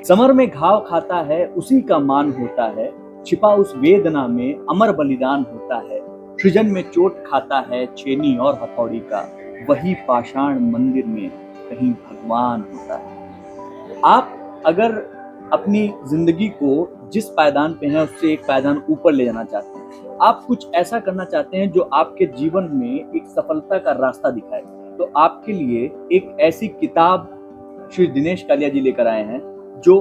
Summer में घाव खाता है उसी का मान होता है, छिपा उस वेदना में अमर बलिदान होता है। सृजन में चोट खाता है छेनी और हथौड़ी का, वही पाषाण मंदिर में कहीं भगवान होता है। आप अगर अपनी जिंदगी को जिस पायदान पे हैं उससे एक पायदान ऊपर ले जाना चाहते हैं, आप कुछ ऐसा करना चाहते हैं जो आपके जीवन में एक सफलता का रास्ता दिखाए, तो आपके लिए एक ऐसी किताब श्री दिनेश कालिया जी लेकर आए हैं जो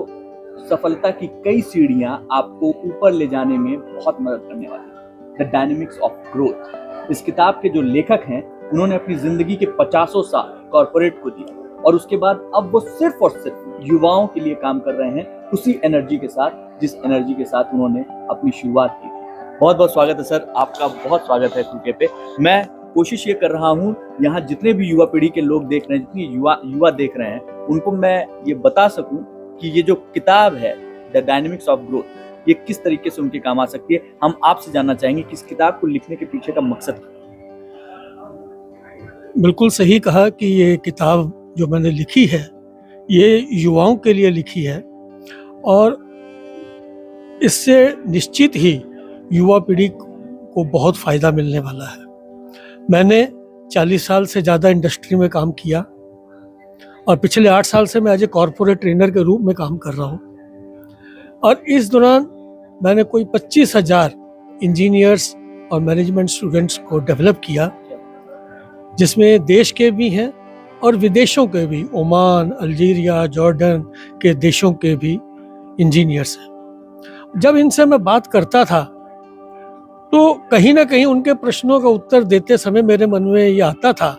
सफलता की कई सीढ़ियां आपको ऊपर ले जाने में बहुत मदद करने वाली है। The dynamics of growth. इस किताब के जो लेखक हैं उन्होंने अपनी जिंदगी के 50 साल कॉर्पोरेट को दिए और उसके बाद अब वो सिर्फ और सिर्फ युवाओं के लिए काम कर रहे हैं, उसी एनर्जी के साथ जिस एनर्जी के साथ उन्होंने अपनी शुरुआत की थी। बहुत बहुत स्वागत है सर, आपका बहुत स्वागत है कुके पे। मैं कोशिश ये कर रहा हूँ यहाँ जितने भी युवा पीढ़ी के लोग देख रहे हैं, जितनी युवा देख रहे हैं, उनको मैं ये बता सकूं कि ये जो किताब है द डायनेमिक्स ऑफ ग्रोथ, ये किस तरीके से उनके काम आ सकती है। हम आपसे जानना चाहेंगे कि इस किताब को लिखने के पीछे का मकसद क्या है। बिल्कुल सही कहा कि ये किताब जो मैंने लिखी है ये युवाओं के लिए लिखी है और इससे निश्चित ही युवा पीढ़ी को बहुत फ़ायदा मिलने वाला है। मैंने 40 साल से ज़्यादा इंडस्ट्री में काम किया और पिछले 8 साल से मैं एज ए कॉर्पोरेट ट्रेनर के रूप में काम कर रहा हूँ और इस दौरान मैंने कोई 25,000 इंजीनियर्स और मैनेजमेंट स्टूडेंट्स को डेवलप किया, जिसमें देश के भी हैं और विदेशों के भी, ओमान, अल्जीरिया, जॉर्डन के देशों के भी इंजीनियर्स हैं। जब इनसे मैं बात करता था तो कहीं ना कहीं उनके प्रश्नों का उत्तर देते समय मेरे मन में ये आता था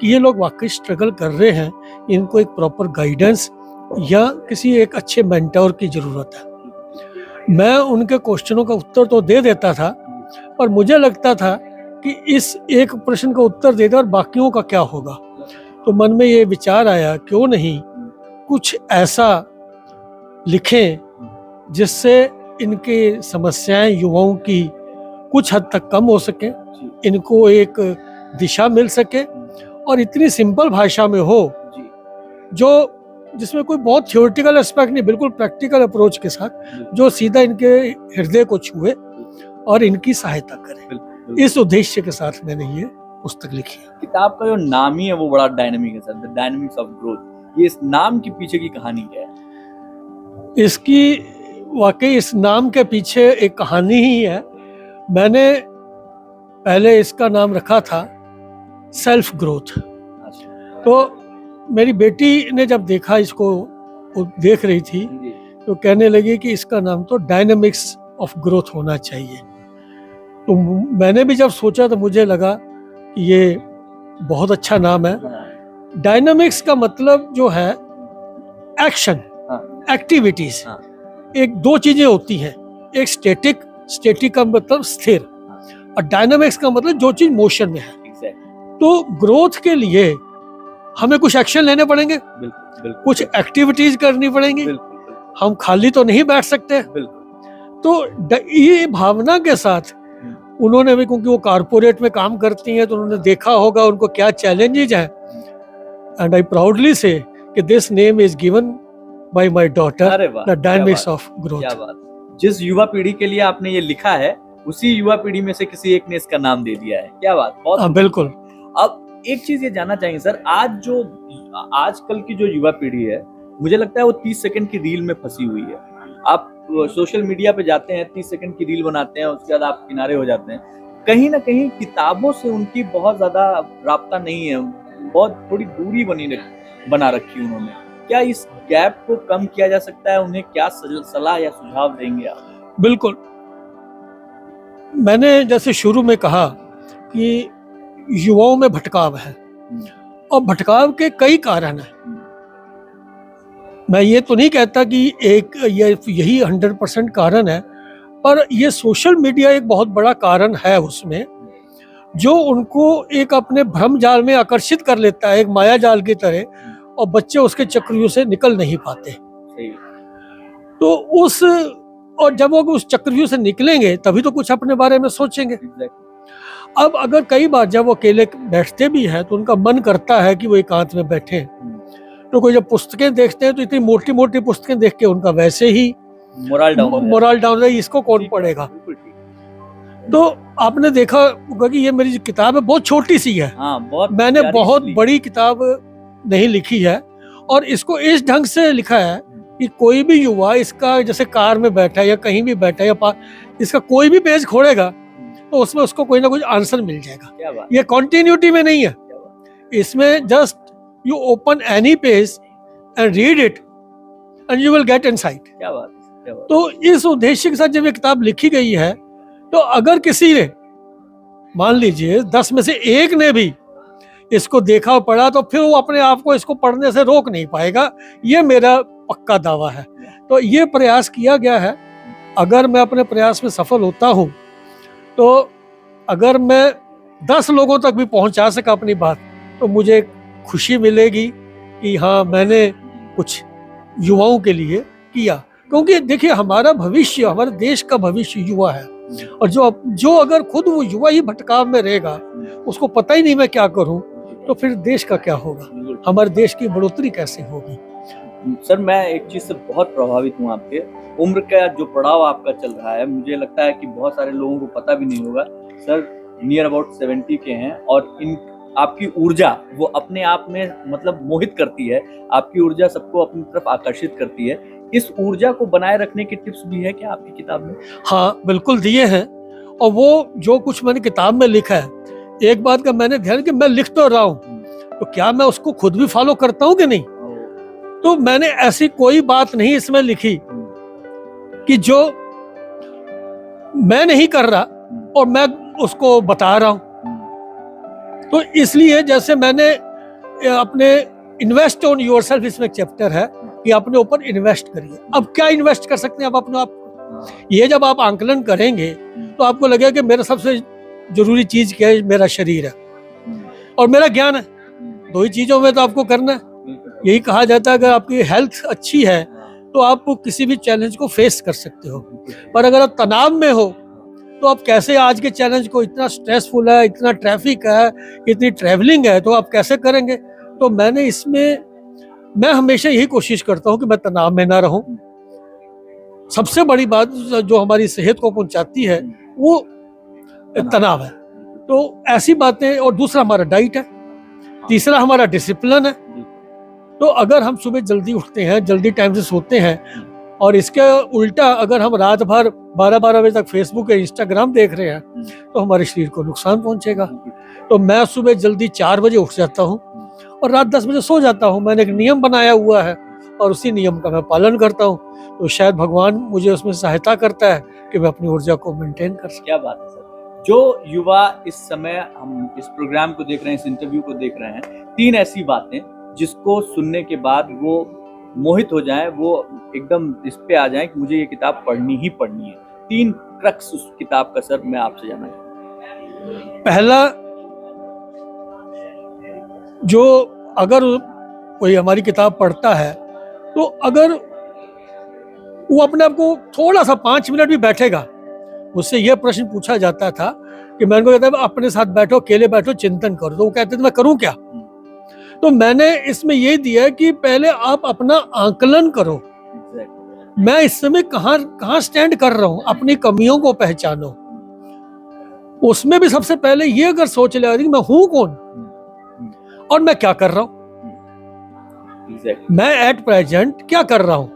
कि ये लोग वाकई स्ट्रगल कर रहे हैं, इनको एक प्रॉपर गाइडेंस या किसी एक अच्छे मेंटोर की ज़रूरत है। मैं उनके क्वेश्चनों का उत्तर तो दे देता था, पर मुझे लगता था कि इस एक प्रश्न का उत्तर दे दे और बाकियों का क्या होगा। तो मन में ये विचार आया, क्यों नहीं कुछ ऐसा लिखें जिससे इनकी समस्याएं युवाओं की कुछ हद तक कम हो सके, इनको एक दिशा मिल सके और इतनी सिंपल भाषा में हो जो जिसमें कोई बहुत थ्योरेटिकल एस्पेक्ट नहीं, बिल्कुल प्रैक्टिकल अप्रोच के साथ जो सीधा इनके हृदय को छुए और इनकी सहायता करे। इस उद्देश्य के साथ मैंने ये पुस्तक लिखी है। किताब का जो नाम ही है वो बड़ा डायनामिक है sir, the dynamics of growth. ये इस नाम के पीछे की कहानी क्या है? इसकी वाकई इस नाम के पीछे एक कहानी ही है। मैंने पहले इसका नाम रखा था सेल्फ ग्रोथ। तो मेरी बेटी ने जब देखा इसको, वो देख रही थी, तो कहने लगी कि इसका नाम तो डायनेमिक्स ऑफ ग्रोथ होना चाहिए। तो मैंने भी जब सोचा तो मुझे लगा कि ये बहुत अच्छा नाम है। डायनेमिक्स का मतलब जो है एक्शन, एक्टिविटीज। एक दो चीजें होती हैं, एक स्टैटिक का मतलब स्थिर और डायनामिक्स का मतलब जो चीज मोशन में है। तो ग्रोथ के लिए हमें कुछ एक्शन लेने पड़ेंगे, कुछ एक्टिविटीज करनी पड़ेंगी, हम खाली तो नहीं बैठ सकते। तो ये भावना के साथ उन्होंने भी, क्योंकि वो कॉर्पोरेट में काम करती हैं, तो उन्होंने देखा होगा उनको क्या चैलेंजेस हैं। एंड आई प्राउडली से कि this name is given by my daughter, the dynamics of growth. जिस युवा पीढ़ी के लिए आपने ये लिखा है उसी युवा पीढ़ी में से किसी एक ने इसका नाम दे दिया है। क्या बात, बहुत बिल्कुल। अब एक चीज ये जानना चाहेंगे सर, आजकल की जो युवा पीढ़ी है, मुझे लगता है वो 30 सेकंड की रील में फंसी हुई है। आप सोशल मीडिया पे जाते हैं, 30 सेकंड की रील बनाते हैं, उसके बाद आप किनारे हो जाते हैं। कहीं ना कहीं किताबों से उनकी बहुत ज्यादा राब्ता नहीं है, बहुत थोड़ी दूरी बना रखी उन्होंने। क्या इस गैप को कम किया जा सकता है? उन्हें क्या सलाह या सुझाव देंगे आप? बिल्कुल, मैंने जैसे शुरू में कहा कि युवाओं में भटकाव है और भटकाव के कई कारण हैं। मैं ये तो नहीं कहता कि यही 100% कारण है, पर ये सोशल मीडिया एक बहुत बड़ा कारण है उसमें, जो उनको एक अपने भ्रम जाल में आकर्षित कर लेता है, एक माया जाल की तरह, और बच्चे उसके चक्रव्यूह से निकल नहीं पाते। तो और जब वो उस चक्रव्यूह से निकलेंगे तभी तो कुछ अपने बारे में सोचेंगे। अब अगर कई बार जब वो अकेले बैठते भी हैं तो उनका मन करता है कि वो एकांत में बैठे, तो कोई जब पुस्तकें देखते हैं तो इतनी मोटी मोटी पुस्तकें देख के उनका वैसे ही मोरल डाउन है, इसको कौन पढ़ेगा। तो आपने देखा होगा कि ये मेरी जो किताब है बहुत छोटी सी है। मैंने बहुत बड़ी किताब नहीं लिखी है, और इसको इस ढंग से लिखा है कि कोई भी युवा इसका, जैसे कार में बैठा है या कहीं भी बैठा है या इसका कोई भी पेज खोलेगा तो उसमें उसको कोई ना कोई आंसर मिल जाएगा। ये कॉन्टिन्यूटी में नहीं है, इसमें just you open any page and read it and you will get insight. तो इस उद्देश्य के साथ जब ये किताब लिखी गई है, तो अगर किसी ने, मान लीजिए 10 में से एक ने भी इसको देखा और पढ़ा, तो फिर वो अपने आप को इसको पढ़ने से रोक नहीं पाएगा, ये मेरा पक्का दावा है। तो ये प्रयास किया गया है। अगर मैं अपने प्रयास में सफल होता हूँ, तो अगर मैं 10 लोगों तक भी पहुंचा सका अपनी बात, तो मुझे खुशी मिलेगी कि हाँ, मैंने कुछ युवाओं के लिए किया। क्योंकि देखिए, हमारा भविष्य, हमारे देश का भविष्य युवा है, और जो अगर खुद वो युवा ही भटकाव में रहेगा, उसको पता ही नहीं मैं क्या करूं, तो फिर देश का क्या होगा, हमारे देश की बढ़ोतरी कैसे होगी। सर, मैं एक चीज से बहुत प्रभावित हूँ, आपके उम्र का जो पड़ाव आपका चल रहा है, मुझे लगता है कि बहुत सारे लोगों को पता भी नहीं होगा। सर नियर अबाउट 70 के हैं, और इन आपकी ऊर्जा वो अपने आप में मतलब मोहित करती है। आपकी ऊर्जा सबको अपनी तरफ आकर्षित करती है। इस ऊर्जा को बनाए रखने के टिप्स भी है क्या आपकी किताब में? हाँ, बिल्कुल दिए हैं। और वो जो कुछ मैंने किताब में लिखा है, एक बात का मैंने ध्यान कि मैं लिख तो रहा हूँ, तो क्या मैं उसको खुद भी फॉलो करता हूँ कि नहीं। तो मैंने ऐसी कोई बात नहीं इसमें लिखी कि जो मैं नहीं कर रहा और मैं उसको बता रहा हूँ। तो इसलिए जैसे मैंने अपने इन्वेस्ट ऑन योरसेल्फ, इसमें एक चैप्टर है कि अपने ऊपर इन्वेस्ट करिए। अब क्या इन्वेस्ट कर सकते हैं आप अपने आप को? ये जब आप आंकलन करेंगे तो आपको लगेगा कि मेरा सबसे जरूरी चीज क्या है, मेरा शरीर है और मेरा ज्ञान है। 2 ही चीजों में तो आपको करना है। यही कहा जाता है, अगर आपकी हेल्थ अच्छी है तो आप किसी भी चैलेंज को फेस कर सकते हो। पर अगर आप तनाव में हो, तो आप कैसे आज के चैलेंज को, इतना स्ट्रेसफुल है, इतना ट्रैफिक है, इतनी ट्रैवलिंग है, तो आप कैसे करेंगे। तो मैंने इसमें, मैं हमेशा यही कोशिश करता हूँ कि मैं तनाव में ना रहूं। सबसे बड़ी बात जो हमारी सेहत को पहुंचाती है वो तनाव है। तो ऐसी बातें, और दूसरा हमारा डाइट है, तीसरा हमारा डिसिप्लिन है। तो अगर हम सुबह जल्दी उठते हैं, जल्दी टाइम से सोते हैं, और इसके उल्टा अगर हम रात भर 12-12 बजे तक फेसबुक या इंस्टाग्राम देख रहे हैं, तो हमारे शरीर को नुकसान पहुंचेगा। तो मैं सुबह जल्दी 4 बजे उठ जाता हूँ और रात 10 बजे सो जाता हूँ। मैंने एक नियम बनाया हुआ है और उसी नियम का मैं पालन करता हूँ। तो शायद भगवान मुझे उसमें सहायता करता है कि मैं अपनी ऊर्जा को मेंटेन कर सकूं। क्या बात है सर। जो युवा इस समय, हम इस प्रोग्राम को देख रहे हैं, इस इंटरव्यू को देख रहे हैं, 3 ऐसी बातें जिसको सुनने के बाद वो मोहित हो जाएं, वो एकदम इस पे आ जाएं कि मुझे ये किताब पढ़नी ही पढ़नी है। 3 क्रक्स उस किताब का सर मैं आपसे जानना चाहूँगा। पहला, जो अगर कोई हमारी किताब पढ़ता है, तो अगर वो अपने आप को थोड़ा सा 5 मिनट भी बैठेगा, मुझसे यह प्रश्न पूछा जाता था कि मैं उनको कहता अपने साथ बैठो, अकेले बैठो, चिंतन करो। तो वो कहते थे मैं करूं क्या। तो मैंने इसमें ये दिया कि पहले आप अपना आंकलन करो। मैं इस समय कहाँ स्टैंड कर रहा हूं, अपनी कमियों को पहचानो। उसमें भी सबसे पहले ये अगर सोच ले कि मैं हूं कौन और मैं क्या कर रहा हूं। मैं एट प्रेजेंट क्या कर रहा हूं।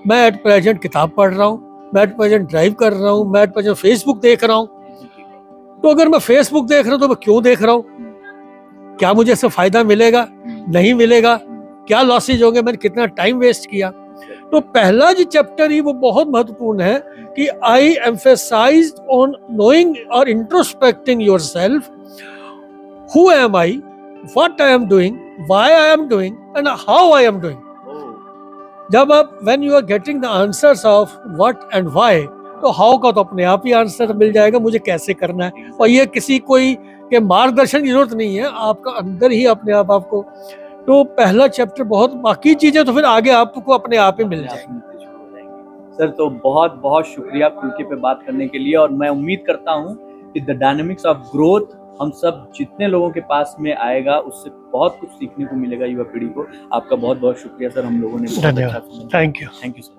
मैं एट प्रेजेंट किताब पढ़ रहा हूं, मैं एट प्रेजेंट ड्राइव कर रहा हूं, मैं एट प्रेजेंट फेसबुक देख रहा हूं। तो अगर मैं फेसबुक देख रहा हूं तो मैं क्यों देख रहा हूं, क्या मुझे इससे फायदा मिलेगा, नहीं मिलेगा, क्या लॉसेज होंगे, मैंने कितना टाइम वेस्ट किया। तो पहला जो चैप्टर ही वो बहुत महत्वपूर्ण है कि आई एम्फेसाइज ऑन नोइंग और introspecting yourself, who am I, what I am doing, why I am doing and how I am doing. जब आप when you are getting the answers of what and why, तो how का तो अपने आप ही answer मिल जाएगा, मुझे कैसे करना है। और ये किसी कोई के मार्गदर्शन की जरूरत नहीं है, आपका अंदर ही अपने आप आपको। तो पहला चैप्टर बहुत, बाकी चीजें तो फिर आगे आपको अपने आप ही मिल जाएंगी। सर तो बहुत बहुत शुक्रिया खुल के पे बात करने के लिए। और मैं उम्मीद करता हूँ कि द डायनेमिक्स ऑफ ग्रोथ हम सब जितने लोगों के पास में आएगा उससे बहुत कुछ सीखने को मिलेगा युवा पीढ़ी को। आपका बहुत बहुत शुक्रिया सर, हम लोगों ने बहुत अच्छा धन्यवाद। समझा। Thank you. Thank you sir.